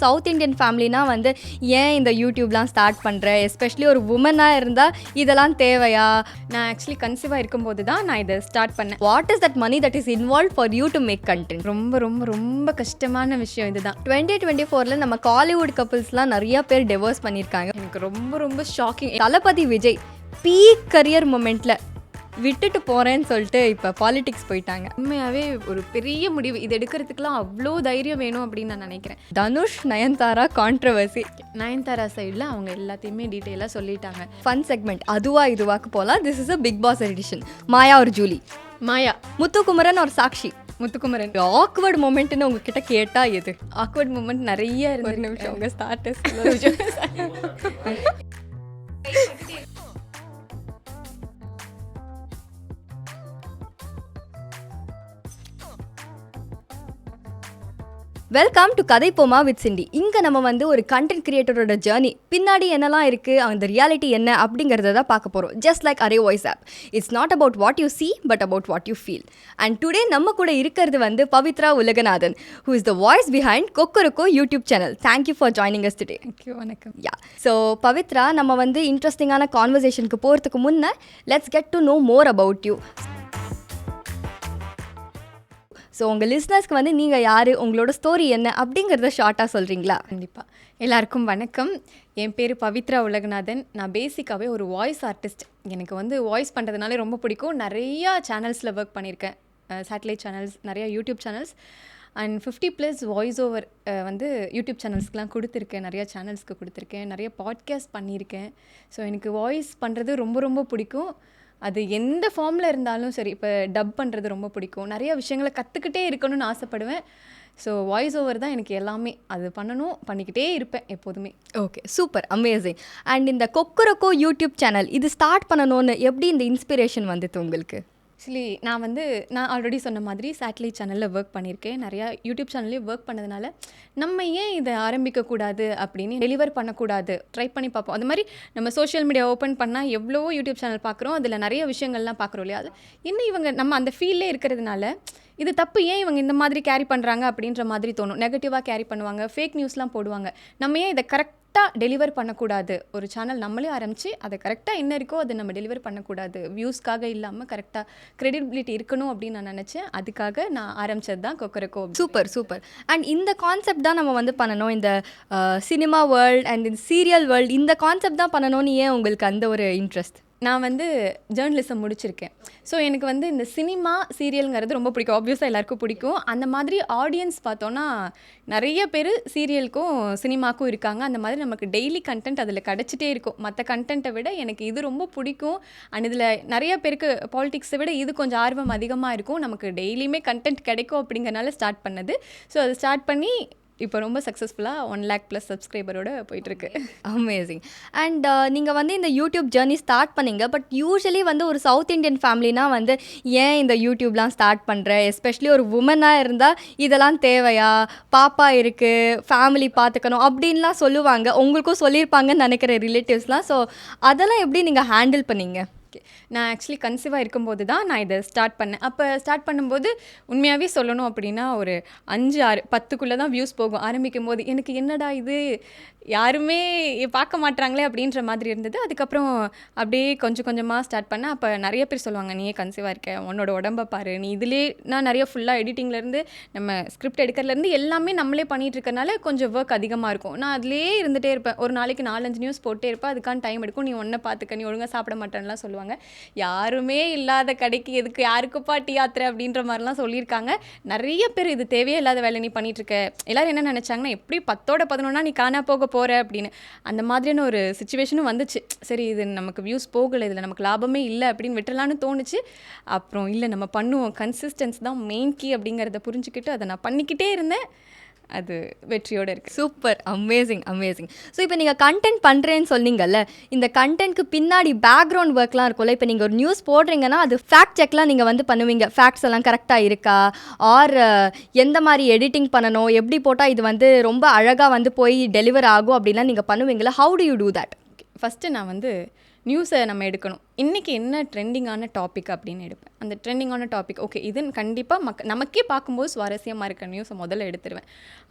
South Indian ஃபேமிலினா வந்து ஏன் இந்த யூடியூப்லாம் ஸ்டார்ட் பண்ணுறேன், எஸ்பெஷலி ஒரு உமனாக இருந்தால் இதெல்லாம் தேவையா? நான் ஆக்சுவலி கன்சீவாக இருக்கும்போது தான் நான் இதை ஸ்டார்ட் பண்ணேன். What is that money that is involve for you to make content? ரொம்ப ரொம்ப ரொம்ப கஷ்டமான விஷயம் இதுதான். 2024 நம்ம காலிவுட் கப்புள்ஸ்லாம் நிறைய பேர் டிவோர்ஸ் பண்ணியிருக்காங்க. எனக்கு ரொம்ப ரொம்ப ஷாக்கிங். தளபதி விஜய் பீக் கரியர் மொமெண்ட்டில் விட்டுட்டு போகிறேன்னு சொல்லிட்டு இப்போ பாலிடிக்ஸ் போயிட்டாங்க. உண்மையாகவே ஒரு பெரிய முடிவு. இது எடுக்கிறதுக்குலாம் அவ்வளோ தைரியம் வேணும் அப்படின்னு நான் நினைக்கிறேன். தனுஷ் நயன்தாரா கான்ட்ரவர்சி. நயன்தாரா சைடில் அவங்க எல்லாத்தையுமே டீட்டெயிலாக சொல்லிட்டாங்க. ஃபன் செக்மெண்ட் அதுவா இதுவாக்கு போகலாம். This is a big pass edition. Maya ஒரு ஜூலி, மாயா முத்துக்குமரன் ஒரு சாக்ஷி. முத்துக்குமரன் ஆக்வர்ட் மொமெண்ட்னு உங்ககிட்ட கேட்டா எது? ஆக்வர்ட் மூமெண்ட் நிறைய ஒரு இருந்து. நிமிஷம் உங்க ஸ்டார்டஸ். வெல்கம் டு கதை போமா வித் சிண்டி. இங்கே நம்ம வந்து ஒரு கண்டென்ட் கிரியேட்டரோட ஜேர்னி பின்னாடி என்னெல்லாம் இருக்குது, அந்த ரியாலிட்டி என்ன அப்படிங்கிறத தான் பார்க்க போகிறோம். Just like are voice of, it's not about what you see but about what you feel. And today நம்ம கூட இருக்கிறது வந்து Pavithra Ulaganathan, who is the voice behind Kokkarakko YouTube channel. Thank you for joining us today. Thank you, வணக்கம். Yeah, so Pavithra, நம்ம வந்து இன்ட்ரெஸ்டிங்கான கான்வர்சேஷனுக்கு போகிறதுக்கு முன்னே let's get to know more about you. So உங்கள் லிஸ்னர்ஸ்க்கு வந்து நீங்கள் யார், உங்களோட ஸ்டோரி என்ன அப்படிங்கிறத ஷார்ட்டாக சொல்கிறீங்களா? கண்டிப்பாக. எல்லாருக்கும் வணக்கம். என் பேர் பவித்ரா உலகநாதன். நான் பேசிக்காகவே ஒரு வாய்ஸ் ஆர்டிஸ்ட். எனக்கு வந்து வாய்ஸ் பண்ணுறதுனாலே ரொம்ப பிடிக்கும். நிறையா சேனல்ஸில் ஒர்க் பண்ணியிருக்கேன். சேட்டலைட் சேனல்ஸ், நிறையா YouTube channels and 50+ voice over வந்து யூடியூப் சேனல்ஸ்க்கெலாம் கொடுத்துருக்கேன். நிறையா சேனல்ஸ்க்கு கொடுத்துருக்கேன். நிறைய பாட்காஸ்ட் பண்ணியிருக்கேன். ஸோ எனக்கு வாய்ஸ் பண்ணுறது ரொம்ப ரொம்ப பிடிக்கும். அது எந்த ஃபார்மில் இருந்தாலும் சரி. இப்போ டப் பண்ணுறது ரொம்ப பிடிக்கும். நிறைய விஷயங்களை கற்றுக்கிட்டே இருக்கணும்னு ஆசைப்படுவேன். ஸோ வாய்ஸ் ஓவர் தான் எனக்கு எல்லாமே. அது பண்ணணும், பண்ணிக்கிட்டே இருப்பேன் எப்போதுமே. Okay, super, amazing. அண்ட் இந்த கொக்கரக்கோ யூடியூப் சேனல் இது ஸ்டார்ட் பண்ணணும்னு எப்படி இந்த இன்ஸ்பிரேஷன் வந்துட்டு உங்களுக்கு? ஆக்சுவலி நான் ஆல்ரெடி சொன்ன மாதிரி சேட்டலைட் சேனலில் ஒர்க் பண்ணியிருக்கேன். நிறையா யூடியூப் சேனல்லையும் ஒர்க் பண்ணதுனால நம்ம ஏன் இதை ஆரம்பிக்கக்கூடாது அப்படின்னு, டெலிவர் பண்ணக்கூடாது, ட்ரை பண்ணி பார்ப்போம். அது மாதிரி நம்ம சோஷியல் மீடியா ஓப்பன் பண்ணால் எவ்வளோ யூடியூப் சேனல் பார்க்குறோம். அதில் நிறைய விஷயங்கள்லாம் பார்க்குறோம் இல்லையா? அது இன்னும் இவங்க நம்ம அந்த ஃபீல்ட்லேயே இருக்கிறதுனால இது தப்பு, ஏன் இவங்க இந்த மாதிரி கேரி பண்ணுறாங்க அப்படின்ற மாதிரி தோணும். நெகட்டிவாக கேரி பண்ணுவாங்க, ஃபேக் நியூஸ்லாம் போடுவாங்க. நம்ம ஏன் இதை கரெக்டாக டெலிவர் பண்ணக்கூடாது? ஒரு சேனல் நம்மளே ஆரம்பித்து அதை கரெக்டாக என்ன இருக்கோ அதை நம்ம டெலிவர் பண்ணக்கூடாது, வியூஸ்க்காக இல்லாமல் கரெக்டாக கிரெடிபிலிட்டி இருக்கணும் அப்படின்னு நான் நினச்சேன். அதுக்காக நான் ஆரம்பித்தது தான் கொக்கரக்கோ. Super super. அண்ட் இந்த கான்செப்ட் தான் நம்ம வந்து பண்ணணும். இந்த சினிமா வேர்ல்ட் அண்ட் இந்த சீரியல் வேர்ல்ட், இந்த கான்செப்ட் தான் பண்ணணும்னு ஏன் உங்களுக்கு அந்த ஒரு இன்ட்ரெஸ்ட்? நான் வந்து ஜேர்னலிசம் முடிச்சிருக்கேன். ஸோ எனக்கு வந்து இந்த சினிமா சீரியலுங்கிறது ரொம்ப பிடிக்கும். ஆப்வியஸாக எல்லாருக்கும் பிடிக்கும். அந்த மாதிரி ஆடியன்ஸ் பார்த்தோன்னா நிறைய பேர் சீரியலுக்கும் சினிமாக்கும் இருக்காங்க. அந்த மாதிரி நமக்கு டெய்லி கண்டென்ட் அதில் கிடச்சிட்டே இருக்கும். மற்ற கண்டென்ட்டை விட எனக்கு இது ரொம்ப பிடிக்கும். அண்ட் இதில் நிறைய பேருக்கு பாலிடிக்ஸை விட இது கொஞ்சம் ஆர்வம் அதிகமாக இருக்கும். நமக்கு டெய்லியுமே கண்டென்ட் கிடைக்கும் அப்படிங்கிறனால ஸ்டார்ட் பண்ணது. ஸோ அதை ஸ்டார்ட் பண்ணி இப்போ ரொம்ப சக்ஸஸ்ஃபுல்லாக 1 lakh+ சப்ஸ்கிரைபரோடு போயிட்டுருக்கு. அமேசிங். அண்ட் நீங்கள் வந்து இந்த யூடியூப் ஜேர்னி ஸ்டார்ட் பண்ணீங்க. பட் யூஸ்வலி வந்து ஒரு சவுத் இண்டியன் ஃபேமிலினா வந்து ஏன் இந்த யூடியூப்லாம் ஸ்டார்ட் பண்ணுறேன், எஸ்பெஷலி ஒரு உமனாக இருந்தால் இதெல்லாம் தேவையா, பாப்பா இருக்குது, ஃபேமிலி பார்த்துக்கணும் அப்படின்லாம் சொல்லுவாங்க. உங்களுக்கும் சொல்லியிருப்பாங்கன்னு நினைக்கிற ரிலேட்டிவ்ஸ்லாம். ஸோ அதெல்லாம் எப்படி நீங்கள் ஹேண்டில் பண்ணீங்க? ஓகே, நான் ஆக்சுவலி கன்சீவாக இருக்கும்போது தான் நான் இதை ஸ்டார்ட் பண்ணேன். அப்போ ஸ்டார்ட் பண்ணும்போது உண்மையாகவே சொல்லணும் அப்படின்னா ஒரு 5, 6, 10க்குள்ளே தான் வியூஸ் போகும். ஆரம்பிக்கும் போது எனக்கு என்னடா இது, யாருமே பார்க்க மாட்டாங்களே அப்படின்ற மாதிரி இருந்தது. அதுக்கப்புறம் அப்படியே கொஞ்சம் கொஞ்சமாக ஸ்டார்ட் பண்ணேன். அப்போ நிறைய பேர் சொல்லுவாங்க, நீயே கன்சீவாக இருக்க, உன்னோட உடம்பை பாரு, நீ இதிலே. நான் நிறைய ஃபுல்லாக எடிட்டிங்லேருந்து நம்ம ஸ்கிரிப்ட் எடுக்கிறதுலேருந்து எல்லாமே நம்மளே பண்ணிகிட்டு இருக்கறனால கொஞ்சம் ஒர்க் அதிகமாக இருக்கும். நான் அதிலே இருந்துகிட்டே இருப்பேன். ஒரு நாளைக்கு 4-5 நியூஸ் போட்டே இருப்பேன். அதுக்கான டைம் எடுக்கும். நீ ஒன்றை பார்த்துக்க, நீ ஒழுங்காக சாப்பிட மாட்டேன்லாம் சொல்லுவாங்க. யாருமே இல்லாத கடைக்கு எதுக்கு யாருக்குப்பா டீ ஆத்துற அப்படின்ற மாதிரிலாம் சொல்லியிருக்காங்க. நிறைய பேர் இது தேவையே இல்லாத வேலை நீ பண்ணிட்டு இருக்க. எல்லாரும் என்ன நினச்சாங்கன்னா, எப்படி 10ஓட 11 நீ காணா போக போகிற அப்படின்னு. அந்த மாதிரியான ஒரு சுச்சுவேஷனும் வந்துச்சு. சரி, இது நமக்கு வியூஸ் போகலை, இதில் நமக்கு லாபமே இல்லை அப்படின்னு விட்டுலான்னு தோணுச்சு. அப்புறம் இல்லை, நம்ம பண்ணுவோம், கன்சிஸ்டன்ஸ் தான் மெயின் கீ அப்படிங்கிறத புரிஞ்சுக்கிட்டு அதை நான் பண்ணிக்கிட்டே இருந்தேன். அது வெற்றியோடு இருக்குது. Super, amazing amazing. ஸோ இப்போ நீங்கள் கண்டென்ட் பண்ணுறேன்னு சொன்னீங்கல்ல, இந்த கண்டென்ட்க்கு பின்னாடி பேக்ரவுண்ட் ஒர்க்லாம் இருக்கும்ல. இப்போ நீங்கள் ஒரு நியூஸ் போடுறீங்கன்னா அது ஃபேக்ட் செக்லாம் நீங்கள் வந்து பண்ணுவீங்க. ஃபேக்ட்ஸ் எல்லாம் கரெக்டாக இருக்கா, ஆர் எந்த மாதிரி எடிட்டிங் பண்ணணும், எப்படி போட்டால் இது வந்து ரொம்ப அழகாக வந்து போய் டெலிவர் ஆகும் அப்படின்லாம் நீங்கள் பண்ணுவீங்களா? How to you do that? First நான் வந்து நியூஸை நம்ம எடுக்கணும். இன்றைக்கி என்ன ட்ரெண்டிங்கான டாபிக் அப்படின்னு எடுப்பேன். அந்த ட்ரெண்டிங்கான டாபிக் ஓகே இது கண்டிப்பாக நமக்கே பார்க்கும்போது சுவாரஸ்யமாக இருக்க நியூஸை முதல்ல எடுத்துருவேன்.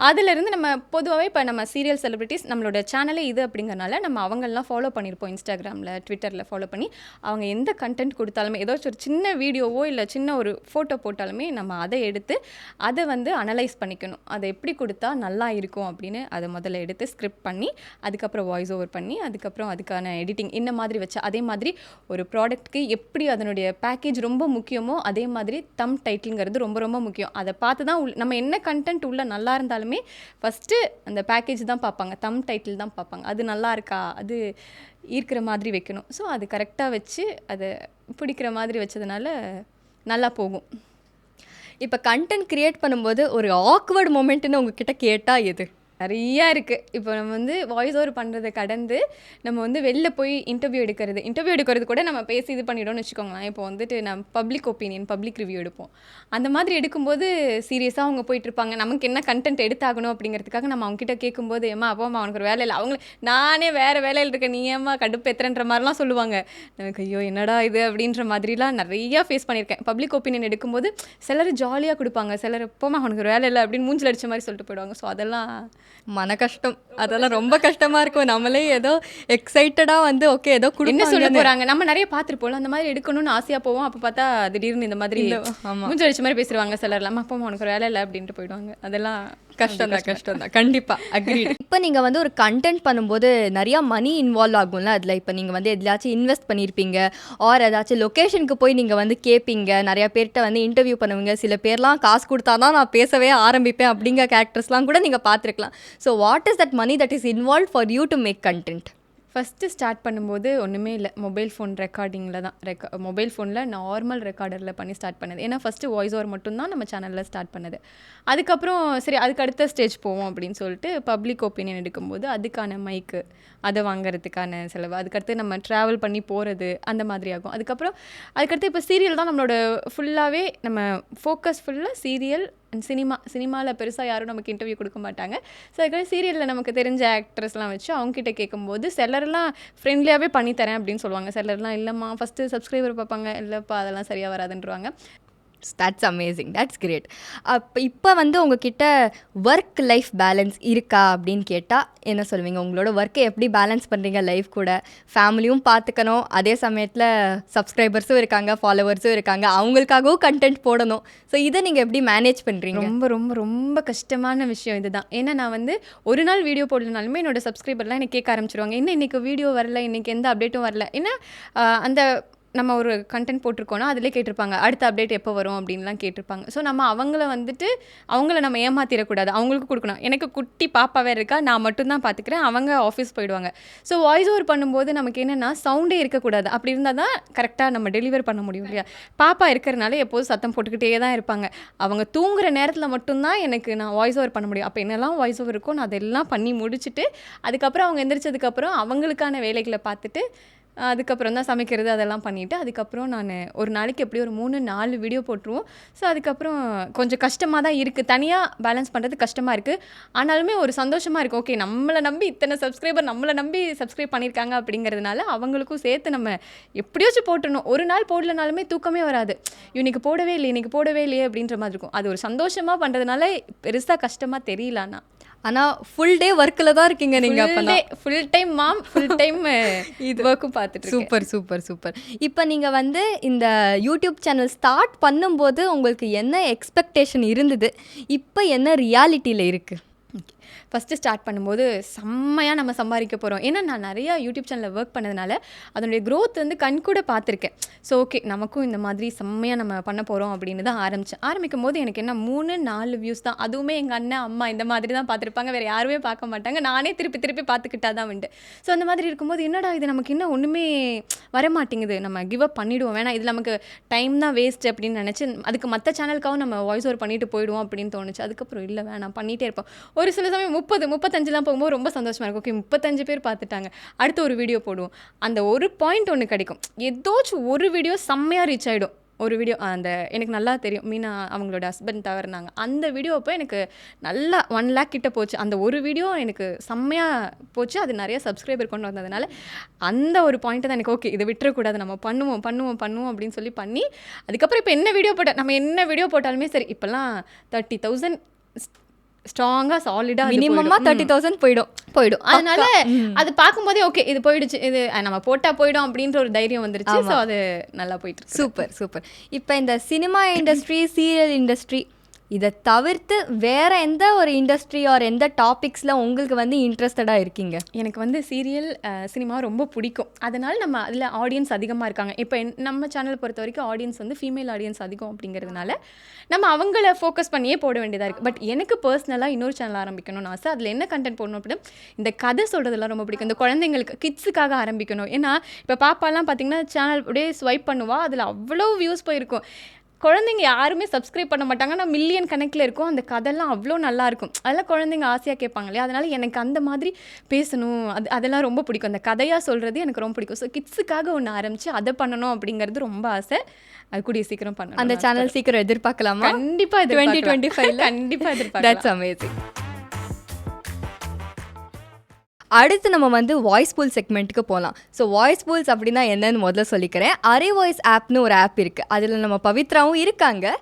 அதிலிருந்து நம்ம பொதுவாகவே இப்போ நம்ம சீரியல் செலிபிரிட்டிஸ் நம்மளோட சேனலே இது அப்படிங்கிறனால நம்ம அவங்களெலாம் ஃபாலோ பண்ணியிருப்போம். இன்ஸ்டாகிராமில், ட்விட்டரில் ஃபாலோ பண்ணி அவங்க எந்த கண்டென்ட் கொடுத்தாலுமே ஏதாச்சும் ஒரு சின்ன வீடியோவோ இல்லை சின்ன ஒரு ஃபோட்டோ போட்டாலுமே நம்ம அதை எடுத்து அதை வந்து அனலைஸ் பண்ணிக்கணும். அதை எப்படி கொடுத்தா நல்லா இருக்கும் அப்படின்னு அதை முதல்ல எடுத்து ஸ்கிரிப்ட் பண்ணி அதுக்கப்புறம் வாய்ஸ் ஓவர் பண்ணி அதுக்கப்புறம் அதுக்கான எடிட்டிங் இந்த மாதிரி வச்சு அதே மாதிரி ஒரு ப்ராடக்ட்டுக்கு எப்படி அதனுடைய பேக்கேஜ் ரொம்ப முக்கியமோ அதே மாதிரி தம் டைட்டில்ங்கிறது ரொம்ப ரொம்ப முக்கியம். அதை பார்த்து தான் நம்ம என்ன கண்டென்ட் உள்ள நல்லா இருந்தாலுமே ஃபஸ்ட்டு அந்த பேக்கேஜ் தான் பார்ப்பாங்க, தம் டைட்டில் தான் பார்ப்பாங்க. அது நல்லா இருக்கா, அது ஈர்க்கிற மாதிரி வைக்கணும். ஸோ அது கரெக்டாக வச்சு அதை பிடிக்கிற மாதிரி வச்சதுனால நல்லா போகும். இப்போ கண்டென்ட் கிரியேட் பண்ணும்போது ஒரு ஆக்வர்ட் மொமெண்ட்னு உங்ககிட்ட கேட்டால் எது? நிறையா இருக்குது. இப்போ நம்ம வந்து வாய்ஸ் ஓவர் பண்ணுறதை கடந்து நம்ம வந்து வெளில போய் இன்டர்வியூ எடுக்கிறது கூட நம்ம பேசி இது பண்ணிவிடோம்னு வச்சுக்கோங்களேன். இப்போ வந்துட்டு நம்ம பப்ளிக் ஒப்பீனியன், பப்ளிக் ரிவ்யூ எடுப்போம். அந்த மாதிரி எடுக்கும்போது சீரியஸாக அவங்க போயிட்டுருப்பாங்க. நமக்கு என்ன கண்டென்ட் எடுத்தாகணும் அப்படிங்கிறதுக்காக நம்ம அவங்ககிட்ட கேட்கும்போது ஏமா அப்போ அவனுக்கு ஒரு வேலை இல்லை, அவங்கள நானே வேறு வேலையில் இருக்கேன், நீ ஏமா கடுப்பு எத்துறன்ற மாதிரிலாம் சொல்லுவாங்க. எனக்கு ஐயோ என்னடா இது அப்படின்ற மாதிரிலாம் நிறையா ஃபேஸ் பண்ணியிருக்கேன். பப்ளிக் ஒப்பீனியன் எடுக்கும்போது சிலர் ஜாலியாக கொடுப்பாங்க, சிலர் எப்போமா அவனுக்கு ஒரு வேலை இல்லை அப்படின்னு மூஞ்சில் அடித்த மாதிரி சொல்லிட்டு போயிடுவாங்க. ஸோ அதெல்லாம் மன கஷ்டம். அதெல்லாம் ரொம்ப கஷ்டமாக இருக்கும். நம்மளே ஏதோ எக்ஸைட்டடாக வந்து ஓகே ஏதோ என்ன சொல்ல போகிறாங்க நம்ம நிறைய பார்த்துருப்போம். அந்த மாதிரி எடுக்கணும்னு ஆசையாக போவோம். அப்போ பார்த்தா திடீர்னு இந்த மாதிரி மூஞ்சி அடிச்ச மாதிரி பேசுவாங்க சிலர்லாம். அப்போ உனக்கு ஒரு வேலை இல்லை அப்படின்ட்டு போயிடுவாங்க. அதெல்லாம் கஷ்டம் தான் கண்டிப்பாக அக்ரீட். இப்போ நீங்கள் வந்து ஒரு கண்டென்ட் பண்ணும்போது நிறையா மணி இன்வால்வ் ஆகும்ல அதில். இப்போ நீங்கள் வந்து எதுலாச்சும் இன்வெஸ்ட் பண்ணியிருப்பீங்க ஆர் ஏதாச்சும் லொக்கேஷனுக்கு போய் நீங்கள் வந்து கேட்பீங்க, நிறையா பேர்கிட்ட வந்து இன்டர்வியூ பண்ணுவீங்க. சில பேர்லாம் காசு கொடுத்தா தான் நான் பேசவே ஆரம்பிப்பேன் அப்படிங்கிற கேரக்டர்ஸ்லாம் கூட நீங்கள் பார்த்துருக்கலாம். So what is that money that is involve for you to make content? First start பண்ணும்போது ஒன்றுமே இல்லை, மொபைல் ஃபோன் ரெக்கார்டிங்கில் தான் மொபைல் ஃபோனில் நார்மல் ரெக்கார்டரில் பண்ணி ஸ்டார்ட் பண்ணது. ஏன்னா ஃபஸ்ட்டு வாய்ஸ் ஓவர் மட்டும்தான் நம்ம சேனலில் ஸ்டார்ட் பண்ணது. அதுக்கப்புறம் சரி அதுக்கு அடுத்த ஸ்டேஜ் போவோம் அப்படின்னு சொல்லிட்டு பப்ளிக் ஒப்பீனியன் எடுக்கும்போது அதுக்கான மைக்கு அதை வாங்குறதுக்கான செலவு, அதுக்கடுத்து நம்ம ட்ராவல் பண்ணி போகிறது அந்த மாதிரி ஆகும். அதுக்கடுத்து இப்போ சீரியல் தான் நம்மளோட ஃபுல்லாகவே நம்ம ஃபோக்கஸ் ஃபுல்லாக சீரியல் அண்ட் சினிமாவில் பெருசாக யாரும் நமக்கு இன்டர்வியூ கொடுக்க மாட்டாங்க. ஸோ அதுக்காக சீரியலில் நமக்கு தெரிஞ்ச ஆக்ட்ரஸ்லாம் வச்சு அவங்ககிட்ட கேட்கும்போது சிலர்லாம் ஃப்ரெண்ட்லியாகவே பண்ணித்தரேன் அப்படின்னு சொல்லுவாங்க. சிலர்லாம் இல்லைம்மா ஃபஸ்ட்டு சப்ஸ்கிரைபர் பார்ப்பாங்க, இல்லைப்பா அதெல்லாம் சரியாக வராதுன்றவாங்க. That's amazing, that's great. இப்போ வந்து உங்ககிட்ட ஒர்க் லைஃப் பேலன்ஸ் இருக்கா அப்படின்னு கேட்டால் என்ன சொல்லுவீங்க? உங்களோட ஒர்க்கை எப்படி பேலன்ஸ் பண்ணுறீங்க லைஃப் கூட? ஃபேமிலியும் பார்த்துக்கணும், அதே சமயத்தில் சப்ஸ்கிரைபர்ஸும் இருக்காங்க, ஃபாலோவர்ஸும் இருக்காங்க, அவங்களுக்காகவும் கண்டென்ட் போடணும். ஸோ இதை நீங்கள் எப்படி மேனேஜ் பண்ணுறீங்க? ரொம்ப ரொம்ப ரொம்ப கஷ்டமான விஷயம் இதுதான். ஏன்னா நான் வந்து ஒரு நாள் வீடியோ போடலனாலுமே என்னோட சப்ஸ்கிரைபர்லாம் எனக்கு கேட்க ஆரம்பிச்சிருவாங்க, என்ன இன்றைக்கி வீடியோ வரல, இன்றைக்கி எந்த அப்டேட்டும் வரல. ஏன்னா அந்த நம்ம ஒரு கண்டென்ட் போட்டிருக்கோன்னா அதிலே கேட்டிருப்பாங்க அடுத்த அப்டேட் எப்போ வரும் அப்படின்லாம் கேட்டிருப்பாங்க. ஸோ நம்ம அவங்கள நம்ம ஏமாத்திடக்கூடாது, அவங்களுக்கு கொடுக்கணும். எனக்கு குட்டி பாப்பாவே இருக்கா, நான் மட்டும்தான் பார்த்துக்கிறேன், அவங்க ஆஃபீஸ் போயிடுவாங்க. ஸோ வாய்ஸ் ஓவர் பண்ணும்போது நமக்கு என்னென்னா சவுண்டே இருக்கக்கூடாது. அப்படி இருந்தால் தான் கரெக்டாக நம்ம டெலிவர் பண்ண முடியும் இல்லையா? பாப்பா இருக்கிறனால எப்போதும் சத்தம் போட்டுக்கிட்டே தான் இருப்பாங்க. அவங்க தூங்குற நேரத்தில் மட்டும்தான் நான் வாய்ஸ் ஓவர் பண்ண முடியும். அப்போ என்னெல்லாம் வாய்ஸ் ஓவர் இருக்கோ நான் அதெல்லாம் பண்ணி முடிச்சுட்டு அதுக்கப்புறம் அவங்க எந்திரிச்சதுக்கப்புறம் அவங்களுக்கான வேலைகளை பார்த்துட்டு அதுக்கப்புறம் தான் சமைக்கிறது அதெல்லாம் பண்ணிவிட்டு அதுக்கப்புறம் நான் ஒரு நாளைக்கு எப்படியும் ஒரு 3-4 வீடியோ போட்டுருவோம். ஸோ அதுக்கப்புறம் கொஞ்சம் கஷ்டமாக தான் இருக்குது, தனியாக பேலன்ஸ் பண்ணுறது கஷ்டமாக இருக்குது. ஆனாலுமே ஒரு சந்தோஷமாக இருக்குது. ஓகே நம்மளை நம்பி இத்தனை சப்ஸ்கிரைபர் நம்மளை நம்பி சப்ஸ்கிரைப் பண்ணியிருக்காங்க அப்படிங்கிறதுனால அவங்களுக்கும் சேர்த்து நம்ம எப்படியாச்சும் போட்டுடணும். ஒரு நாள் போடலனாலுமே தூக்கமே வராது, இன்னைக்கு போடவே இல்லையே அப்படின்ற மாதிரி இருக்கும். அது ஒரு சந்தோஷமாக பண்ணுறதுனால பெருசாக கஷ்டமாக தெரியலண்ணா. ஆனால் ஃபுல் டே ஒர்க்கில் தான் இருக்கீங்க நீங்கள்? அப்போ ஃபுல் டைம் மாம், ஃபுல் டைம் இது ஒர்க்கும் பார்த்துட்டு. சூப்பர். இப்போ நீங்கள் வந்து இந்த யூடியூப் சேனல் ஸ்டார்ட் பண்ணும்போது உங்களுக்கு என்ன எக்ஸ்பெக்டேஷன் இருந்தது, இப்போ என்ன ரியாலிட்டியில் இருக்குது? ஃபஸ்ட்டு ஸ்டார்ட் பண்ணும்போது செம்மையாக நம்ம சம்பாதிக்க போகிறோம். ஏன்னா நான் நிறையா யூடியூப் சேனலில் ஒர்க் பண்ணதுனால அதனுடைய க்ரோத் வந்து கண்கூட பார்த்துருக்கேன். ஸோ ஓகே நமக்கும் இந்த மாதிரி செம்மையாக நம்ம பண்ண போகிறோம் அப்படின்னு தான் ஆரம்பிக்கும் போது எனக்கு என்ன 3-4 வியூஸ் தான். அதுவுமே எங்கள் அண்ணன் அம்மா இந்த மாதிரி தான் பார்த்துருப்பாங்க, வேறு யாருமே பார்க்க மாட்டாங்க. நானே திருப்பி பார்த்துக்கிட்டா தான் உண்டு. ஸோ அந்த மாதிரி இருக்கும்போது என்னடா இது நமக்கு இன்னும் ஒன்றுமே வரமாட்டேங்குது, நம்ம கிவ் அப் பண்ணிவிடுவோம், வேணாம் இது நமக்கு டைம் தான் வேஸ்ட் அப்படின்னு நினச்சி அதுக்கு மற்ற சேனலுக்காகவும் நம்ம வாய்ஸ் ஓவர் பண்ணிட்டு போயிடுவோம் அப்படின்னு தோணுச்சு. அதுக்கப்புறம் இல்லை வேணாம் பண்ணிகிட்டே இருப்போம். ஒரு சில சமயம் 30-35 போகும்போது ரொம்ப சந்தோஷமாக இருக்கும். ஓகே 35 பேர் பார்த்துட்டாங்க, அடுத்து ஒரு வீடியோ போடுவோம். அந்த ஒரு பாயிண்ட் ஒன்று கிடைக்கும், ஏதோச்சும் ஒரு வீடியோ செம்மையாக ரீச் ஆகிடும். ஒரு வீடியோ அந்த எனக்கு நல்லா தெரியும் மீனா அவங்களோட ஹஸ்பண்ட் தவறுனாங்க அந்த வீடியோ அப்போ எனக்கு நல்லா 1 lakh கிட்ட போச்சு. அந்த ஒரு வீடியோ எனக்கு செம்மையாக போச்சு. அது நிறைய சப்ஸ்கிரைபர் கொண்டு வந்ததுனால அந்த ஒரு பாயிண்ட்டை தான் எனக்கு ஓகே இதை விட்டுறக்கூடாது, நம்ம பண்ணுவோம் பண்ணுவோம் பண்ணுவோம் அப்படின்னு சொல்லி பண்ணி அதுக்கப்புறம் இப்போ என்ன வீடியோ போட்டால் நம்ம என்ன வீடியோ போட்டாலுமே சரி இப்போல்லாம் 30,000 ஸ்ட்ராங்காக சாலிடாக மினிமமா 30,000 போயிடும். அதனால அது பார்க்கும்போதே ஓகே இது போயிடுச்சு, இது நம்ம போட்டா போயிடும் அப்படின்ற ஒரு தைரியம் வந்துருச்சு. ஸோ அது நல்லா போயிட்டு இருக்கு. Super super. இப்போ இந்த சினிமா இண்டஸ்ட்ரி, சீரியல் இண்டஸ்ட்ரி இதை தவிர்த்து வேற எந்த ஒரு இண்டஸ்ட்ரி ஆர் எந்த டாபிக்ஸில் உங்களுக்கு வந்து இன்ட்ரெஸ்டடாக இருக்கீங்க? எனக்கு வந்து சீரியல் சினிமா ரொம்ப பிடிக்கும். அதனால் நம்ம அதில் ஆடியன்ஸ் அதிகமாக இருக்காங்க. இப்போ நம்ம சேனலை பொறுத்த வரைக்கும் ஆடியன்ஸ் வந்து ஃபீமேல் ஆடியன்ஸ் அதிகம் அப்படிங்கிறதுனால நம்ம அவங்கள ஃபோக்கஸ் பண்ணியே போட வேண்டியதாக இருக்குது. பட் எனக்கு பர்சனலாக இன்னொரு சேனல் ஆரம்பிக்கணும்னு ஆசை. அதில் என்ன கண்டென்ட் போடணும் அப்படின்னா இந்த கதை சொல்கிறதெல்லாம் ரொம்ப பிடிக்கும். இந்த குழந்தைங்களுக்கு கிட்ஸுக்காக ஆரம்பிக்கணும். ஏன்னா இப்போ பாப்பாலாம் பார்த்திங்கன்னா சேனல் அப்படியே ஸ்வைப் பண்ணுவா, அதில் அவ்வளோ வியூஸ் போயிருக்கும். குழந்தைங்க யாருமே சப்ஸ்கிரைப் பண்ண மாட்டாங்க, ஆனால் மில்லியன் கணக்கில் இருக்கும். அந்த கதைலாம் அவ்வளோ நல்லாயிருக்கும். அதெல்லாம் குழந்தைங்க ஆசையாக கேட்பாங்க இல்லையா? அதனால் எனக்கு அந்த மாதிரி பேசணும், அதெல்லாம் ரொம்ப பிடிக்கும். அந்த கதையாக சொல்கிறது எனக்கு ரொம்ப பிடிக்கும். ஸோ கிட்ஸுக்காக ஒன்று ஆரம்பித்து அதை பண்ணணும் அப்படிங்கிறது ரொம்ப ஆசை. அது கூடிய சீக்கிரம் பண்ணணும். அந்த சேனல் சீக்கிரம் எதிர்பார்க்கலாமா? கண்டிப்பாக 2025 கண்டிப்பாக எதிர்பார்க்கலாம். That's amazing. அடுத்து நம்ம வந்து வாய்ஸ் பூல் செக்மெண்ட்டுக்கு போகலாம். ஸோ வாய்ஸ் பூல்ஸ் அப்படின்னா என்னன்னு முதல்ல சொல்லிக்கிறேன். அரே வாய்ஸ் ஆப்னு ஒரு ஆப் இருக்குது. அதில் நம்ம பவித்ராவும் இருக்காங்க.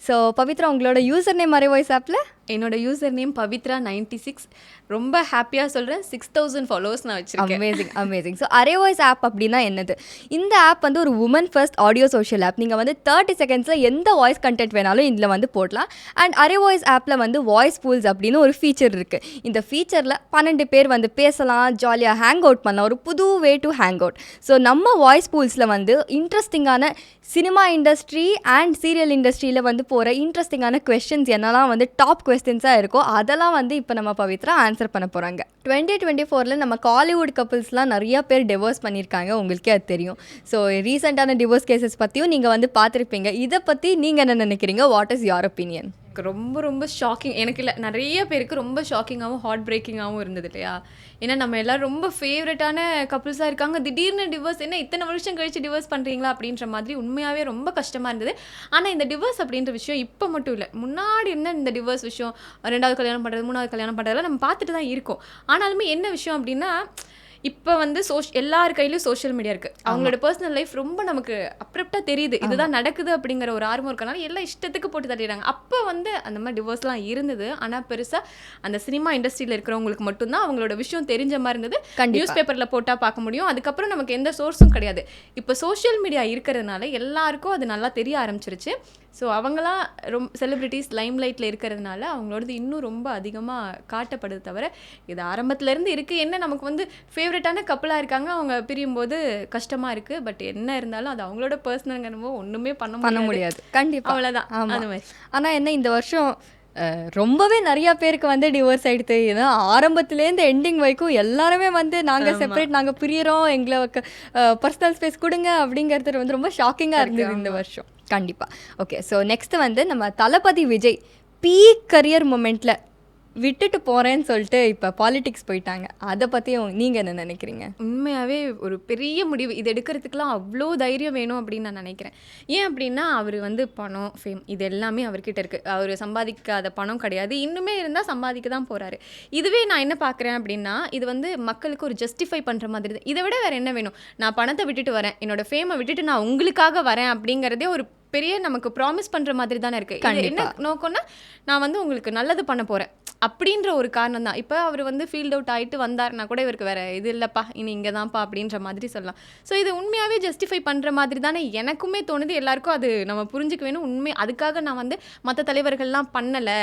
ஸோ பவித்ரா, உங்களோட யூசர் நேம் அரே வாய்ஸ் ஆப்பில்? என்னோட யூசர் நேம் பவித்ரா 96. ரொம்ப ஹாப்பியாக சொல்கிறேன், 6,000 ஃபாலோவர்ஸ் நான் வச்சுருக்கேன். Amazing amazing. So Arre voice app அப்படின்னா என்னது? இந்த ஆப் வந்து ஒரு woman first audio social app. நீங்கள் வந்து 30 செகண்ட்ஸில் எந்த வாய்ஸ் கண்டென்ட் வேணாலும் இதில் வந்து போடலாம். அண்ட் அரே வாய்ஸ் ஆப்பில் வந்து வாய்ஸ் பூல்ஸ் அப்படின்னு ஒரு ஃபீச்சர் இருக்குது. இந்த ஃபீச்சரில் 12 பேர் வந்து பேசலாம், ஜாலியாக ஹேங் அவுட் பண்ணலாம். ஒரு புது way to hang out. So நம்ம வாய்ஸ் பூல்ஸில் வந்து இன்ட்ரெஸ்டிங்கான சினிமா இண்டஸ்ட்ரி அண்ட் சீரியல் இண்டஸ்ட்ரியில் வந்து போகிற இன்ட்ரெஸ்டிங்கான கொஸ்டின்ஸ் என்னெல்லாம் வந்து டாப் கொஸ்டின்ஸாக இருக்கோ அதெல்லாம் வந்து இப்போ நம்ம பவித்ரா ஆன்சர் பண்ண போகிறாங்க. 2024 நம்ம காலிவுட் கப்புள்ஸ்லாம் நிறையா பேர் டிவோர்ஸ் பண்ணியிருக்காங்க, உங்களுக்கே அது தெரியும். ஸோ ரீசெண்டான டிவோர்ஸ் கேசஸ் பற்றியும் நீங்கள் வந்து பார்த்துருப்பீங்க. இதை பற்றி நீங்கள் என்ன நினைக்கிறீங்க? What is your opinion? ரொம்ப ரொம்ப ஷாக்கிங். எனக்கு இல்லை, நிறைய பேருக்கு ரொம்ப ஷாக்கிங்காகவும் ஹார்ட் பிரேக்கிங்காகவும் இருந்தது இல்லையா? ஏன்னா நம்ம எல்லோரும் ரொம்ப ஃபேவரட்டான கப்புள்ஸாக இருக்காங்க, திடீர்னு டிவோர்ஸ், என்ன இத்தனை வருஷம் கழிச்சு டிவோர்ஸ் பண்ணுறீங்களா அப்படின்ற மாதிரி உண்மையாகவே ரொம்ப கஷ்டமாக இருந்தது. ஆனால் இந்த டிவோர்ஸ் அப்படின்ற விஷயம் இப்போ மட்டும் இல்லை, முன்னாடி இருந்த இந்த டிவோர்ஸ் விஷயம், 2வது கல்யாணம் பண்ணுறது, 3வது கல்யாணம் பண்ணுறதெல்லாம் நம்ம பார்த்துட்டு தான் இருக்கோம். ஆனாலுமே என்ன விஷயம் அப்படின்னா, இப்போ வந்து எல்லார் கையிலையும் சோஷியல் மீடியா இருக்குது. அவங்களோட பர்சனல் லைஃப் ரொம்ப நமக்கு அப்ரப்டாக தெரியுது. இதுதான் நடக்குது அப்படிங்கிற ஒரு ஆர்வம் இருக்கனால எல்லாம் இஷ்டத்துக்கு போட்டு தள்ளிடுறாங்க. அப்போ வந்து அந்த மாதிரி டிவோர்ஸ்லாம் இருந்தது. ஆனால் பெருசாக அந்த சினிமா இண்டஸ்ட்ரியில் இருக்கிறவங்களுக்கு மட்டும்தான் அவங்களோட விஷயம் தெரிஞ்ச மாதிரி இருந்தது. நியூஸ் பேப்பரில் போட்டால் பார்க்க முடியும். அதுக்கப்புறம் நமக்கு எந்த சோர்ஸும் கிடையாது. இப்போ சோஷியல் மீடியா இருக்கிறதுனால எல்லாருக்கும் அது நல்லா தெரிய ஆரம்பிச்சிருச்சு. ஸோ அவங்களாம் ரொம்ப செலிப்ரிட்டிஸ் லைம் லைட்டில் இருக்கிறதுனால அவங்களோடது இன்னும் ரொம்ப அதிகமாக காட்டப்படுது. தவிர இது ஆரம்பத்துலேருந்து இருக்குது. என்ன நமக்கு வந்து ஃபேவரட்டான கப்பலாக இருக்காங்க, அவங்க பிரியும்போது கஷ்டமாக இருக்குது. பட் என்ன இருந்தாலும் அது அவங்களோட பர்சனல்ங்கிறமோ ஒன்றுமே பண்ண முடியாது. கண்டிப்பாக அவ்வளோதான். அந்த மாதிரி. ஆனால் என்ன இந்த வருஷம் ரொம்பவே நிறையா பேருக்கு வந்து டிவோர்ஸ் ஆகிடுது. ஏன்னா ஆரம்பத்துலேருந்து எண்டிங் வரைக்கும் எல்லாருமே வந்து நாங்கள் செப்பரேட், நாங்கள் பிரியறோம், எங்களுக்கு பர்சனல் ஸ்பேஸ் கொடுங்க அப்படிங்கிறது வந்து ரொம்ப ஷாக்கிங்காக இருந்தது இந்த வருஷம். கண்டிப்பாக. ஓகே, ஸோ நெக்ஸ்ட் வந்து நம்ம தளபதி விஜய் பீக் கரியர் மொமெண்ட்டில் விட்டுட்டு போகிறேன்னு சொல்லிட்டு இப்போ பாலிடிக்ஸ் போயிட்டாங்க. அதை பற்றியும் நீங்கள் என்ன நினைக்கிறீங்க? உண்மையாகவே ஒரு பெரிய முடிவு. இது எடுக்கிறதுக்கெலாம் அவ்வளோ தைரியம் வேணும் அப்படின்னு நான் நினைக்கிறேன். ஏன் அப்படின்னா அவர் வந்து பணம், ஃபேம் இது எல்லாமே அவர்கிட்ட இருக்குது. அவர் சம்பாதிக்காத பணம் கிடையாது, இன்னுமே இருந்தால் சம்பாதிக்க தான் போகிறாரு. இதுவே நான் என்ன பார்க்குறேன் அப்படின்னா, இது வந்து மக்களுக்கு ஒரு ஜஸ்டிஃபை பண்ணுற மாதிரி தான். இதை விட வேறு என்ன வேணும்? நான் பணத்தை விட்டுட்டு வரேன், என்னோடய ஃபேமை விட்டுட்டு நான் உங்களுக்காக வரேன் அப்படிங்கிறதே ஒரு பெரிய நமக்கு ப்ராமிஸ் பண்ணுற மாதிரி தானே இருக்குது. என்ன நோக்கம்னா, நான் வந்து உங்களுக்கு நல்லது பண்ண போகிறேன் அப்படின்ற ஒரு காரணம் தான். இப்போ அவர் வந்து ஃபீல்ட் அவுட் ஆகிட்டு வந்தார்னா கூட இவருக்கு வேறு இது இல்லைப்பா, இனி இங்கே தான்ப்பா அப்படின்ற மாதிரி சொல்லலாம். ஸோ இது உண்மையாகவே ஜஸ்டிஃபை பண்ணுற மாதிரி தானே எனக்குமே தோணுது. எல்லாருக்கும் அது நம்ம புரிஞ்சுக்க வேணும். உண்மை அதுக்காக நான் வந்து மற்ற தலைவர்கள்லாம் பண்ணலை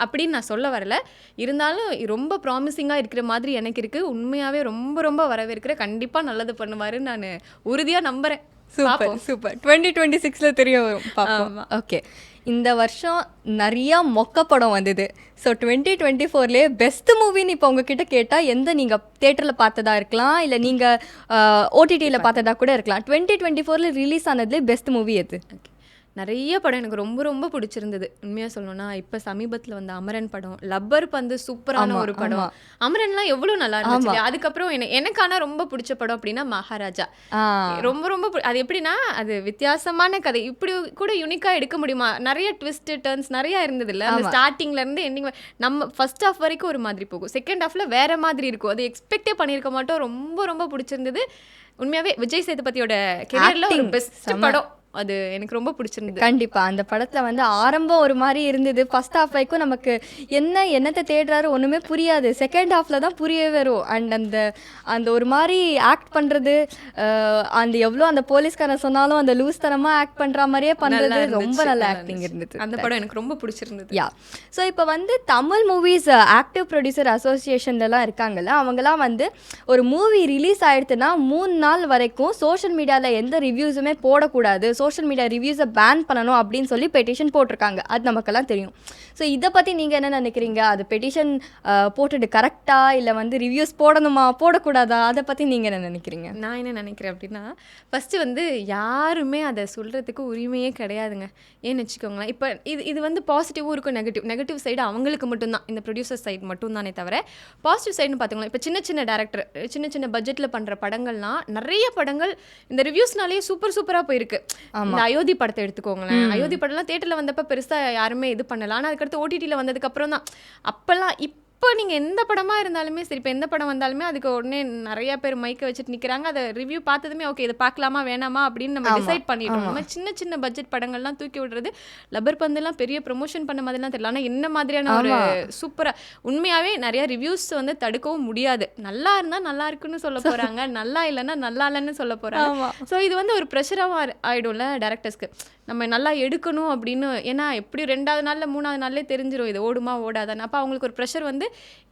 அப்படின்னு நான் சொல்ல வரல. இருந்தாலும் ரொம்ப ப்ராமிசிங்காக இருக்கிற மாதிரி எனக்கு இருக்குது. உண்மையாகவே ரொம்ப ரொம்ப வரவேற்கிற, கண்டிப்பாக நல்லது பண்ணுவாருன்னு நான் உறுதியாக நம்புகிறேன். Super super. 2026 தெரிய வரும் பார்ப்போம். ஓகே, இந்த வருஷம் நிறையா மொக்க படம் வந்தது. ஸோ 2024 பெஸ்ட் மூவின்னு இப்போ உங்ககிட்ட கேட்டால் எந்த நீங்கள் தேட்டரில் பார்த்ததா இருக்கலாம், இல்லை நீங்கள் ஓடிடியில் பார்த்ததா கூட இருக்கலாம். 2024 ரிலீஸ் ஆனதுலேயே பெஸ்ட் மூவி எது? நிறைய படம் எனக்கு ரொம்ப ரொம்ப பிடிச்சிருந்தது. உண்மையாக சொல்லணும்னா இப்போ சமீபத்தில் வந்த அமரன் படம், லப்பர் பந்து சூப்பரான ஒரு படம். அமரன்லாம் எவ்வளோ நல்லா இருந்துச்சு. அதுக்கப்புறம் எனக்கான ரொம்ப பிடிச்ச படம் அப்படின்னா மகாராஜா. ரொம்ப ரொம்ப அது எப்படின்னா அது வித்தியாசமான கதை. இப்படி கூட யூனிக்காக எடுக்க முடியுமா? நிறைய ட்விஸ்ட் டர்ன்ஸ் நிறைய இருந்தது இல்லை. அந்த ஸ்டார்டிங்ல இருந்து எண்டிங் நம்ம ஃபர்ஸ்ட் ஹாஃப் வரைக்கும் ஒரு மாதிரி போகும், செகண்ட் ஹாஃப்ல வேற மாதிரி இருக்கும். அது எக்ஸ்பெக்டே பண்ணியிருக்க மாட்டோம். ரொம்ப ரொம்ப பிடிச்சிருந்தது. உண்மையாவே விஜய் சேதுபதியோட கெரியர்ல ஒரு பெஸ்ட் படம் அது. எனக்கு ரொம்ப பிடிச்சிருந்தது. கண்டிப்பா அந்த படத்துல வந்து ஆரம்பம் ஒரு மாதிரி இருந்தது. ஃபர்ஸ்ட் ஹாஃப் வரைக்கும் நமக்கு என்னத்தை தேடுறாரு ஒண்ணுமே புரியாது. செகண்ட் ஹாஃப்ல தான் புரிய வரும். அண்ட் அந்த ஒரு மாதிரி ஆக்ட் பண்றது, அந்த எவ்வளோ அந்த போலீஸ்காரன் சொன்னாலும் அந்த லூஸ் தனமா ஆக்ட் பண்ற மாதிரியே பண்றது ரொம்ப நல்ல ஆக்டிங் இருந்தது. அந்த படம் எனக்கு ரொம்ப பிடிச்சிருந்தது. யா ஸோ இப்போ வந்து தமிழ் மூவிஸ் ஆக்டிவ் ப்ரொடியூசர் அசோசியேஷன்லலாம் இருக்காங்கல்ல, அவங்களாம் வந்து ஒரு மூவி ரிலீஸ் ஆயிடுச்சுன்னா 3 நாள் வரைக்கும் சோஷியல் மீடியாவில் எந்த ரிவ்யூஸுமே போடக்கூடாது, சோஷியல் மீடியா ரிவ்யூஸை பேன் பண்ணணும் அப்படின்னு சொல்லி பெட்டிஷன் போட்டிருக்காங்க. அது நமக்கெல்லாம் தெரியும். ஸோ இதை பற்றி நீங்கள் என்ன நினைக்கிறீங்க? அது பெட்டிஷன் போட்டுட்டு கரெக்டாக இல்லை வந்து ரிவ்யூஸ் போடணுமா போடக்கூடாதா, அதை பற்றி நீங்கள் என்ன நினைக்கிறீங்க? நான் என்ன நினைக்கிறேன் அப்படின்னா, ஃபஸ்ட்டு வந்து யாருமே அதை சொல்கிறதுக்கு உரிமையே கிடையாதுங்க. ஏன்னு வச்சுக்கோங்களேன், இப்போ இது வந்து பாசிட்டிவும் இருக்கும், நெகட்டிவ் சைடு அவங்களுக்கு மட்டும்தான், இந்த ப்ரொடியூசர் சைடு மட்டும்தானே தவிர பாசிட்டிவ் சைடுன்னு பார்த்துக்கலாம். இப்போ சின்ன டேரக்டர் சின்ன பட்ஜெட்டில் பண்ணுற படங்கள்லாம் நிறைய படங்கள் இந்த ரிவ்யூஸ்னாலே சூப்பராக போயிருக்கு. இந்த அயோத்தி படத்தை எடுத்துக்கோங்களேன். அயோத்தி படம்லாம் தியேட்டரில் வந்தப்போ பெருசாக யாருமே இது பண்ணலாம். ஆனால் அதுக்கடுத்து ஓடிடியில் வந்ததுக்கப்புறம் தான் அப்போல்லாம் இப்போ நீங்கள் எந்த படமாக இருந்தாலுமே சரி, இப்போ எந்த படம் வந்தாலுமே அதுக்கு உடனே நிறைய பேர் மைக்கை வச்சுட்டு நிற்கிறாங்க. அதை ரிவ்யூ பார்த்ததுமே ஓகே இதை பார்க்கலாமா வேணாமா அப்படின்னு நம்ம டிசைட் பண்ணிட்டோம். நம்ம சின்ன பட்ஜெட் படங்கள்லாம் தூக்கி விடுறது, லப்பர் பந்தெல்லாம் பெரிய ப்ரொமோஷன் பண்ண மாதிரிலாம் தெரியல. ஆனால் என்ன மாதிரியான ஒரு சூப்பராக உண்மையாகவே நிறைய ரிவ்யூஸ் வந்து தடுக்கவும் முடியாது. நல்லா இருந்தால் நல்லா இருக்குன்னு சொல்ல போகிறாங்க, நல்லா இல்லைன்னா நல்லா இல்லைன்னு சொல்ல போகிறாங்க. ஸோ இது வந்து ஒரு ப்ரெஷராக ஆகிடும்ல டேரக்டர்ஸ்க்கு, நம்ம நல்லா எடுக்கணும் அப்படின்னு. ஏன்னா எப்படி 2வது நாளில் 3வது நாள்லேயே தெரிஞ்சிடும் இது ஓடுமா ஓடாதான்னு. அப்போ அவங்களுக்கு ஒரு ப்ரெஷர் வந்து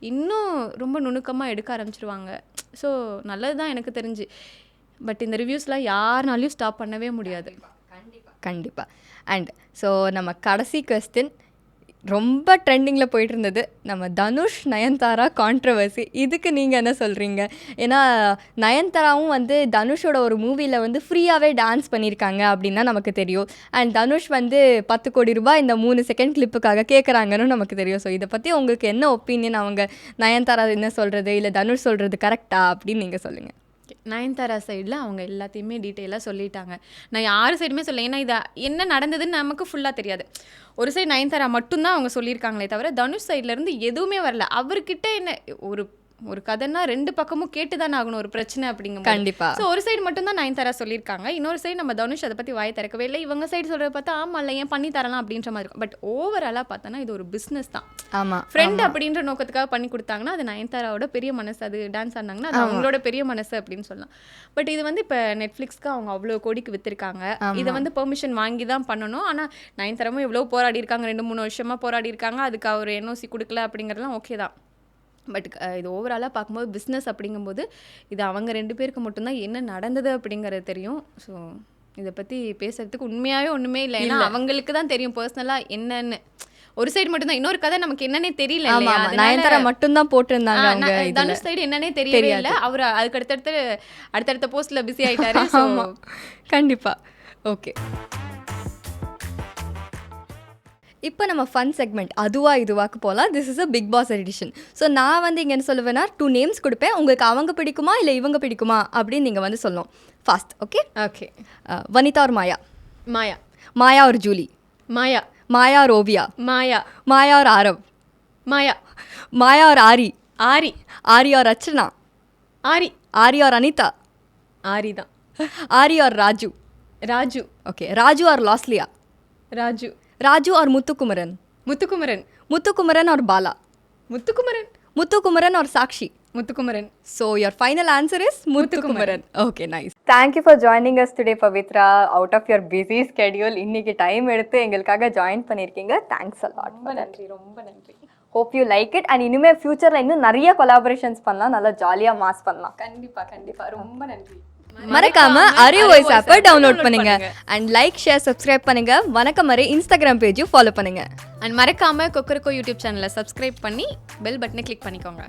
இன்னும் ரொம்ப நுணுக்கமாக எடுக்க ஆரம்பிச்சிருவாங்க. ஸோ நல்லது தான் எனக்கு தெரிஞ்சு. பட் இந்த ரிவ்யூஸ்லாம் யாருனாலையும் ஸ்டாப் பண்ணவே முடியாது. கண்டிப்பாக. அண்ட் ஸோ நம்ம கடைசி கொஸ்டின் ரொம்ப ட்ரெண்டிங்கில் போயிட்டு இருந்தது, நம்ம தனுஷ் நயன்தாரா கான்ட்ரவர்சி. இதுக்கு நீங்கள் என்ன சொல்கிறீங்க? ஏன்னா நயன்தாராவும் வந்து தனுஷோட ஒரு மூவியில் வந்து ஃப்ரீயாகவே டான்ஸ் பண்ணியிருக்காங்க அப்படின்னு தான் நமக்கு தெரியும். அண்ட் தனுஷ் வந்து 10 கோடி ரூபாய் இந்த 3 செகண்ட் கிளிப்புக்காக கேட்குறாங்கன்னு நமக்கு தெரியும். ஸோ இதை பற்றி உங்களுக்கு என்ன ஒப்பீனியன்? அவங்க நயன்தாரா என்ன சொல்கிறது, இல்லை தனுஷ் சொல்கிறது கரெக்டா அப்படின்னு நீங்கள் சொல்லுங்கள். நயன்தாரா சைடில் அவங்க எல்லாத்தையுமே டீட்டெயிலாக சொல்லிட்டாங்க. நான் யார் சைடுமே சொல்ல, ஏன்னா இதை என்ன நடந்ததுன்னு நமக்கு ஃபுல்லாக தெரியாது. ஒரு சைடு நயன்தாரா மட்டும்தான் அவங்க சொல்லியிருக்காங்களே தவிர தனுஷ் சைட்லேருந்து எதுவுமே வரல. அவர்கிட்ட என்ன ஒரு கதைன்னா 2 பக்கமும் கேட்டு தானே ஆகணும் ஒரு பிரச்சனை அப்படிங்கும். கண்டிப்பாக. ஸோ ஒரு சைடு மட்டும் தான் நயன்தாரா சொல்லியிருக்காங்க, இன்னொரு சைடு நம்ம தனுஷ் அதை பற்றி வாய் திறக்கவே இல்லை. இவங்க சைடு சொல்கிறத பார்த்தா ஆமாம் இல்லை ஏன் பண்ணி தரலாம் அப்படின்ற மாதிரி இருக்கும். பட் ஓவராலாக பார்த்தோன்னா இது ஒரு பிஸ்னஸ் தான். ஆமாம், ஃப்ரெண்ட் அப்படின்ற நோக்கத்துக்காக பண்ணி கொடுத்தாங்கன்னா அது நயன்தாராவோட பெரிய மனசு, அது டான்ஸ் ஆடினாங்கன்னா அது அவங்களோட பெரிய மனசு அப்படின்னு சொல்லலாம். பட் இது வந்து இப்போ நெட்ஃப்ளிக்ஸ்க்கு அவங்க அவ்வளோ கோடிக்கு விற்றுருக்காங்க. இதை வந்து பெர்மிஷன் வாங்கி தான் பண்ணணும். ஆனால் நயன்தாராவும் எவ்வளோ போராடி இருக்காங்க, 2-3 வருஷமாக போராடி இருக்காங்க. அதுக்கு அவர் என்ஓசி கொடுக்கல அப்படிங்கிறதுலாம் ஓகே தான். பட் இது ஓவராலாக பார்க்கும்போது பிஸ்னஸ் அப்படிங்கும்போது இது அவங்க 2 பேருக்கு மட்டும்தான் என்ன நடந்தது அப்படிங்கிறது தெரியும். ஸோ இதை பற்றி பேசுறதுக்கு உண்மையாகவே ஒன்றுமே இல்லை. ஏன்னா அவங்களுக்கு தான் தெரியும் பர்சனலாக என்னன்னு. ஒரு சைடு மட்டும்தான், இன்னொரு கதை நமக்கு என்னன்னே தெரியல. நயன்தாரா மட்டும்தான் போட்டிருந்தாங்க. தனுஷ் சைடு என்னன்னே தெரியவே இல்லை. அவர் அதுக்கு அடுத்தடுத்த போஸ்ட்ல பிஸி ஆயிட்டாரு. கண்டிப்பா. ஓகே, இப்போ நம்ம ஃபன் செக்மெண்ட் அதுவா இதுவாக்கு போகலாம். This is a big pass edition. So நான் வந்து இங்கே என்ன சொல்லுவேன்னா 2 நேம்ஸ் கொடுப்பேன். உங்களுக்கு அவங்க பிடிக்குமா இல்லை இவங்க பிடிக்குமா அப்படின்னு நீங்கள் வந்து சொல்லணும் ஃபாஸ்ட். Okay okay. வனிதா ஒரு மாயா, மாயா ஒரு ஜூலி, மாயா ஒரு ஓவியா, மாயா ஒரு ஆரவ், மாயா ஒரு ஆரி और रचना, आरी और अनीता, தான் आरी और राजू. ओके, राजू और लॉस्लिया, राजू और मुत्तुकुमरन और बाला, मुत्तुकुमरन और साक्षी. So your final answer is Muthukumaran. Okay, nice. Thank you for joining us today, Pavitra, out of your busy schedule. இன்னைக்கு டைம் எடுத்து எங்களுக்காக ஜாயின் பண்ணியிருக்கீங்க. Thanks a lot. ரொம்ப நன்றி. Hope you like it. And இனிமே ஃபியூச்சர்ல இன்னும் நிறைய கொலாபரேஷன்ஸ் பண்ணலாம், நல்லா ஜாலியா மாஸ் பண்ணலாம். கண்டிப்பா ரொம்ப நன்றி. மறக்காம அறிவு வாய்ஸ் ஆப்பை டவுன்லோட் பண்ணுங்க. அண்ட் லைக், ஷேர், சப்ஸ்கிரைப் பண்ணுங்க. வணக்கம் அரை இன்ஸ்டாகிராம் பேஜையும் ஃபாலோ பண்ணுங்க. அண்ட் மறக்காம கொக்கரக்கோ யூடியூப் சேனலை சப்ஸ்கிரைப் பண்ணி பெல் பட்டனை கிளிக் பண்ணிக்கோங்க.